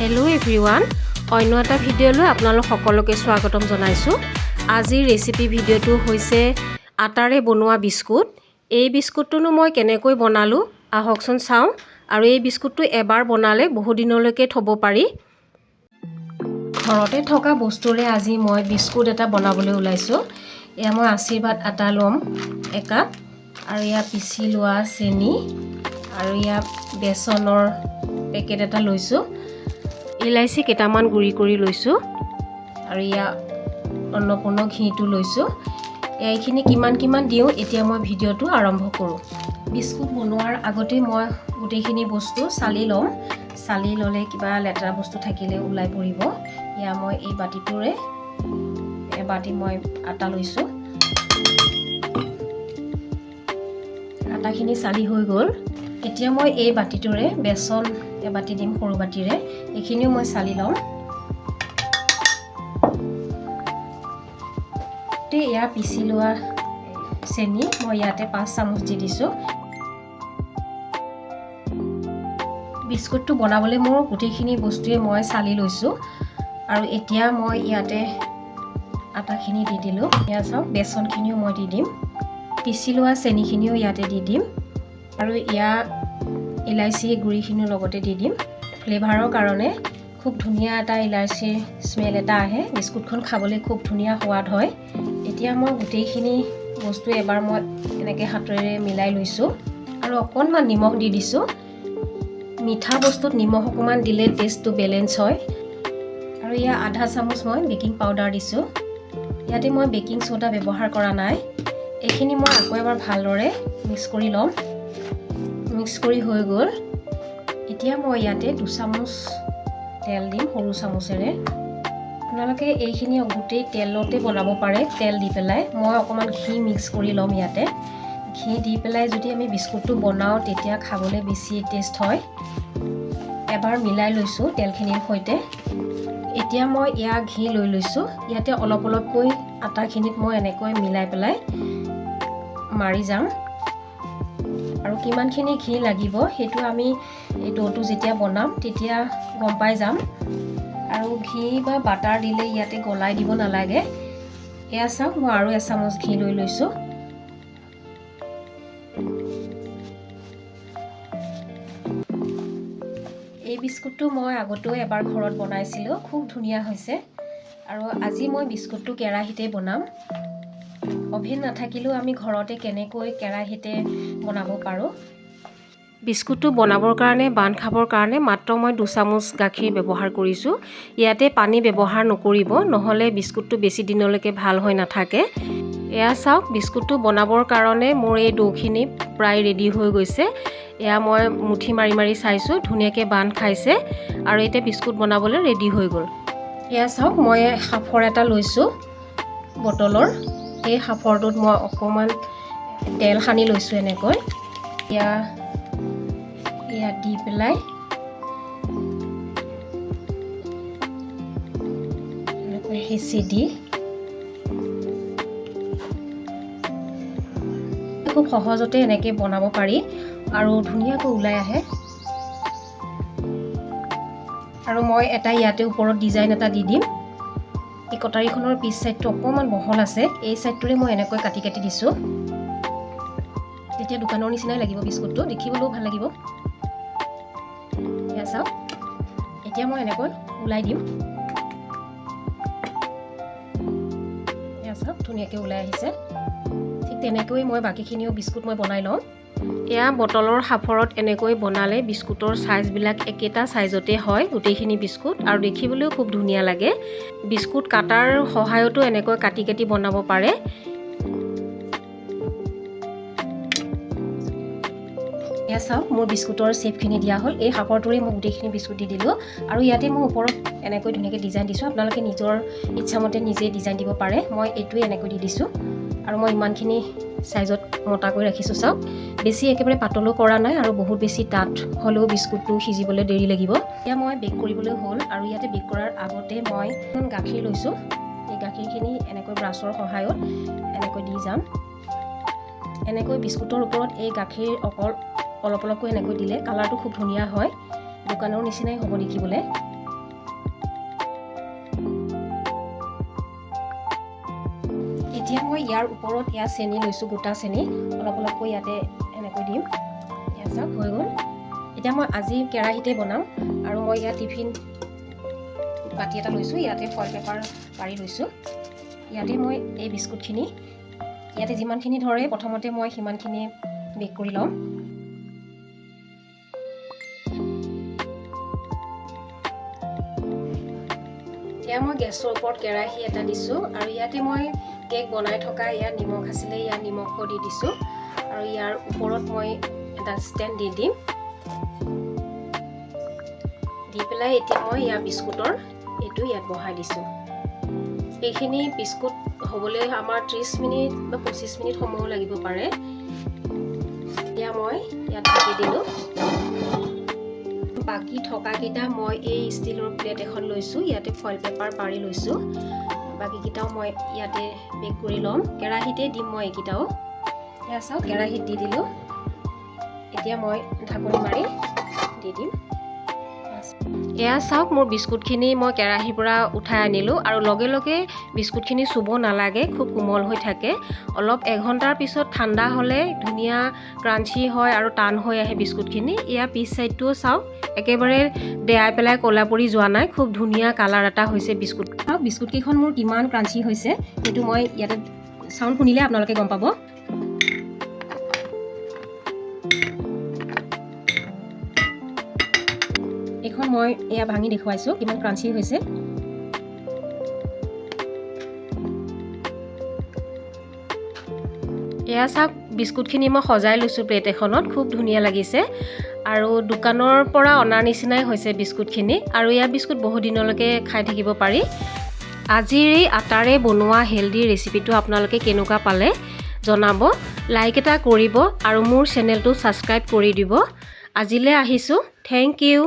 Hello' everyone, অন্য এটা ভিডিঅ'লৈ আপোনালোক সকলোকে স্বাগতম জনাইছোঁ। আজিৰ ৰেচিপি ভিডিঅ'টো হৈছে আটাৰে বনোৱা বিস্কুট। এই বিস্কুটটোনো মই কেনেকৈ বনালোঁ আহকচোন চাওঁ। আৰু এই বিস্কুটটো এবাৰ বনালে বহুদিনলৈকে থ'ব পাৰি। ঘৰতে থকা বস্তুৰে আজি মই বিস্কুট এটা বনাবলৈ ওলাইছোঁ। এয়া মই আশীৰ্বাদ আটা ল'ম একাপ, আৰু ইয়াত পিচি লোৱা চেনি, আৰু ইয়াত বেচনৰ পেকেট এটা লৈছোঁ। ইলাইচি কেইটামান গুড়ি কৰি লৈছোঁ, আৰু ইয়াত অন্নপূৰ্ণ ঘিটো লৈছোঁ। এইখিনি কিমান দিওঁ এতিয়া মই ভিডিঅ'টো আৰম্ভ কৰোঁ। বিস্কুট বনোৱাৰ আগতে মই গোটেইখিনি বস্তু চালি ল'ম। চালি ল'লে কিবা লেতেৰা বস্তু থাকিলে ওলাই পৰিব। এয়া মই এই বাতিটোৰে এবাতি মই আটা লৈছোঁ। আটাখিনি চালি হৈ গ'ল। এতিয়া মই এই বাতিটোৰে বেচন এবাতি দিম সৰু বাতিৰে, এইখিনিও মই চালি ল'ম। এয়া পিচি লোৱা চেনি মই ইয়াতে 5 চামুচ দি দিছোঁ। বিস্কুটটো বনাবলৈ মোৰ গোটেইখিনি বস্তুৱে মই চালি লৈছোঁ, আৰু এতিয়া মই ইয়াতে আটাখিনি দি দিলোঁ। এয়া চাওক, বেচনখিনিও মই দি দিম, পিচি লোৱা চেনিখিনিও ইয়াতে দি দিম, আৰু ইয়াত ইলাইচি গুড়িখিনিও লগতে দি দিম। ফ্লেভাৰৰ কাৰণে খুব ধুনীয়া এটা ইলাইচিৰ স্মেল এটা আহে। বিস্কুটখন খাবলৈ খুব ধুনীয়া সোৱাদ হয়। এতিয়া মই গোটেইখিনি বস্তু এবাৰ মই এনেকৈ হাতেৰে মিলাই লৈছোঁ, আৰু অকণমান নিমখ দি দিছোঁ। মিঠা বস্তুত নিমখ অকণমান দিলে টেষ্টটো বেলেঞ্চ হয়। আৰু ইয়াত আধা চামুচ মই বেকিং পাউডাৰ দিছোঁ। ইয়াতে মই বেকিং চ'ডা ব্যৱহাৰ কৰা নাই। এইখিনি মই আকৌ এবাৰ ভালদৰে মিক্স কৰি ল'ম। মিক্স কৰি হৈ গ'ল। এতিয়া মই ইয়াতে 2 চামুচ তেল দিম সৰু চামুচেৰে। আপোনালোকে এইখিনি গোটেই তেলতে বনাব পাৰে, তেল দি পেলাই। মই অকণমান ঘি মিক্স কৰি ল'ম ইয়াতে। ঘি দি পেলাই যদি আমি বিস্কুটটো বনাওঁ তেতিয়া খাবলৈ বেছি টেষ্ট হয়। এবাৰ মিলাই লৈছোঁ তেলখিনিৰ সৈতে। এতিয়া মই ইয়াত ঘি লৈ লৈছোঁ। ইয়াতে অলপ অলপকৈ আটাখিনিত মই এনেকৈ মিলাই পেলাই মাৰি যাম। আৰু কিমানখিনি ঘি লাগিব সেইটো আমি এই ডোটো যেতিয়া বনাম তেতিয়া গম পাই যাম। আৰু ঘি বা বাটাৰ দিলে ইয়াতে গলাই দিব নালাগে। এয়া চাওক, মই আৰু 1 চামুচ ঘি লৈ লৈছোঁ। এই বিস্কুটটো মই আগতেও এবাৰ ঘৰত বনাইছিলোঁ, খুব ধুনীয়া হৈছে। আৰু আজি মই বিস্কুটটো কেৰাহীতে বনাম। অভেন নাথাকিলেও আমি ঘৰতে কেনেকৈ কেৰাহীতে বনাব পাৰোঁ। বিস্কুটটো বনাবৰ কাৰণে বান্ধ খাবৰ কাৰণে মাত্ৰ মই 2 চামুচ গাখীৰ ব্যৱহাৰ কৰিছোঁ। ইয়াতে পানী ব্যৱহাৰ নকৰিব, নহ'লে বিস্কুটটো বেছি দিনলৈকে ভাল হৈ নাথাকে। এয়া চাওক, বিস্কুটটো বনাবৰ কাৰণে মোৰ এই ডোখিনি প্ৰায় ৰেডি হৈ গৈছে। এয়া মই মুঠি মাৰি মাৰি চাইছোঁ, ধুনীয়াকৈ বান্ধ খাইছে, আৰু এতিয়া বিস্কুট বনাবলৈ ৰেডি হৈ গ'ল। এয়া চাওক, মই সাফৰ এটা লৈছোঁ বটলৰ। এই সাফৰটোত মই অকণমান তেল সানি লৈছোঁ এনেকৈ। ইয়াত দি পেলাই এনেকৈ হেঁচি দি খুব সহজতে এনেকৈ বনাব পাৰি, আৰু ধুনীয়াকৈ ওলাই আহে। আৰু মই এটা ইয়াতে ওপৰত ডিজাইন এটা দি দিম। এই কটাৰীখনৰ পিছ চাইডটো অকণমান বহল আছে, এই চাইডটোৰে মই এনেকৈ কাটি কাটি দিছোঁ। তেতিয়া দোকানৰ নিচিনাই লাগিব বিস্কুটটো, দেখিবলৈও ভাল লাগিব। এয়া চাওক, এতিয়া মই এনেকৈ ওলাই দিম। এয়া চাওক, ধুনীয়াকৈ ওলাই আহিছে। ঠিক তেনেকৈ মই বাকীখিনিও বিস্কুট মই বনাই লওঁ। এয়া বটলৰ সাফৰত এনেকৈ বনালে বিস্কুটৰ চাইজবিলাক একেটা চাইজতে হয় গোটেইখিনি বিস্কুট, আৰু দেখিবলৈও খুব ধুনীয়া লাগে। বিস্কুট কাটাৰ সহায়তো এনেকৈ কাটি কাটি বনাব পাৰে। এয়া চাওক, মোৰ বিস্কুটৰ শ্বেপখিনি দিয়া হ'ল। এই সাফৰটোৰে মই গোটেইখিনি বিস্কুট দি দিলোঁ, আৰু ইয়াতে মই ওপৰত এনেকৈ ধুনীয়াকৈ ডিজাইন দিছোঁ। আপোনালোকে নিজৰ ইচ্ছামতে নিজে ডিজাইন দিব পাৰে। মই এইটোৱে এনেকৈ দি দিছোঁ, আৰু মই ইমানখিনি চাইজত মোটাকৈ ৰাখিছোঁ। চাওক, বেছি একেবাৰে পাতলো কৰা নাই, আৰু বহুত বেছি ডাঠ হ'লেও বিস্কুটটো সিজিবলৈ দেৰি লাগিব। এতিয়া মই বেক কৰিবলৈ হ'ল, আৰু ইয়াতে বেক কৰাৰ আগতে মই গাখীৰ লৈছোঁ। এই গাখীৰখিনি এনেকৈ ব্ৰাছৰ সহায়ত এনেকৈ দি যাম। এনেকৈ বিস্কুটৰ ওপৰত এই গাখীৰ অলপ অলপকৈ এনেকৈ দিলে কালাৰটো খুব ধুনীয়া হয়, দোকানৰ নিচিনাই হ'ব দেখিবলৈ। এতিয়া মই ইয়াৰ ওপৰত ইয়াত চেনি লৈছোঁ, গোটা চেনি অলপ অলপকৈ ইয়াতে এনেকৈ দিম। এয়া চাওক হৈ গ'ল। এতিয়া মই আজি কেৰাহীতে বনাম আৰু মই ইয়াত টিফিন বাতি এটা লৈছোঁ, ইয়াতে ফইল পেপাৰ পাৰি লৈছোঁ। ইয়াতে মই এই বিস্কুটখিনি ইয়াতে যিমানখিনি ধৰে প্ৰথমতে মই সিমানখিনি বেক কৰি ল'ম। এয়া মই গেছৰ ওপৰত কেৰাহী এটা দিছোঁ আৰু ইয়াতে মই কেক বনাই থকা ইয়াত নিমখ আছিলে, ইয়াত নিমখো দি দিছোঁ আৰু ইয়াৰ ওপৰত মই এটা ষ্টেণ্ড দি দিম। দি পেলাই এতিয়া মই ইয়াৰ বিস্কুটৰ এইটো ইয়াত বহাই দিছোঁ। এইখিনি বিস্কুট হ'বলৈ আমাৰ 30 মিনিট বা 25 মিনিট সময়ো লাগিব পাৰে। এতিয়া মই ইয়াত ঢাকি দিলোঁ। বাকী থকাকেইটা মই এই ষ্টিলৰ প্লেট এখন লৈছোঁ, ইয়াতে ফইল পেপাৰ পাৰি লৈছোঁ। বাকীকেইটাও মই ইয়াতে বেক কৰি ল'ম। কেৰাহীতে দিম মই এইকেইটাও। এয়া চাওক কেৰাহীত দি দিলোঁ। এতিয়া মই ঢাকনি মাৰি দি দিম। এয়া চাওক মোৰ বিস্কুটখিনি মই কেৰাহীৰ পৰা উঠাই আনিলোঁ আৰু লগে লগে বিস্কুটখিনি চুব নালাগে, খুব কোমল হৈ থাকে। অলপ এঘণ্টাৰ পিছত ঠাণ্ডা হ'লে ধুনীয়া ক্ৰাঞ্চি হয় আৰু টান হৈ আহে বিস্কুটখিনি। এয়া পিছ চাইডটোও চাওক একেবাৰে দেয়াই পেলাই ক'লা পৰি যোৱা নাই, খুব ধুনীয়া কালাৰ এটা হৈছে বিস্কুট। চাওক বিস্কুটকেইখন মোৰ কিমান ক্ৰাঞ্চি হৈছে, সেইটো মই ইয়াতে চাউণ্ড শুনিলে আপোনালোকে গম পাব। এইখন মই এয়া ভাঙি দেখুৱাইছোঁ কিমান ক্ৰাঞ্চি হৈছে। এয়া চাওক বিস্কুটখিনি মই সজাই লৈছোঁ প্লেট এখনত, খুব ধুনীয়া লাগিছে আৰু দোকানৰ পৰা অনাৰ নিচিনাই হৈছে বিস্কুটখিনি আৰু ইয়াৰ বিস্কুট বহু দিনলৈকে খাই থাকিব পাৰি। আজিৰ এই আটাৰে বনোৱা হেল্ডি ৰেচিপিটো আপোনালোকে কেনেকুৱা পালে জনাব, লাইক এটা কৰিব আৰু মোৰ চেনেলটো ছাবস্ক্ৰাইব কৰি দিব। আজিলৈ আহিছোঁ, থেংক ইউ।